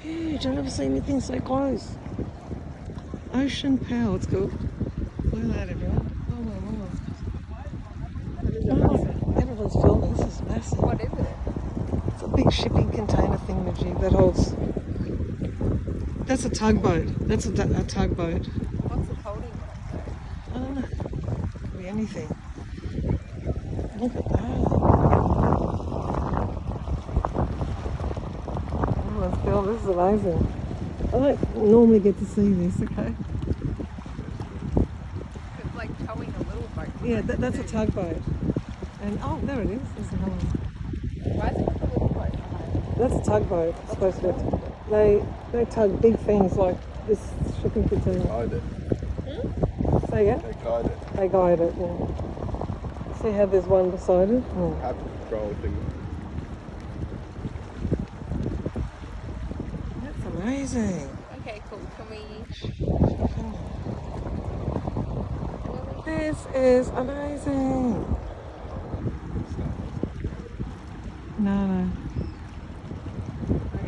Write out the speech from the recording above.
huge. I've never seen anything so close. Ocean Power, it's called. Look at that, everyone. Oh my lord. Oh, everyone's filming. This is massive. What is it? It's a big shipping container thingamajig that holds. That's a tugboat. That's a tugboat. What's it holding? I don't know. Could be anything. Look at that. Everyone's filming. This is amazing. I don't normally get to see this, okay? It's like towing a little boat. Yeah, that's a tugboat. And oh, there it is. There's another one. Why is it with a little boat behind it? That's a tugboat. It's supposed to be. They tug big things like this shipping container. Guide it. Say again? They guide it. They guide it. Yeah. See how there's one beside it? Oh. Have to control thing. That's amazing. Okay, cool. Can we... This is amazing. No.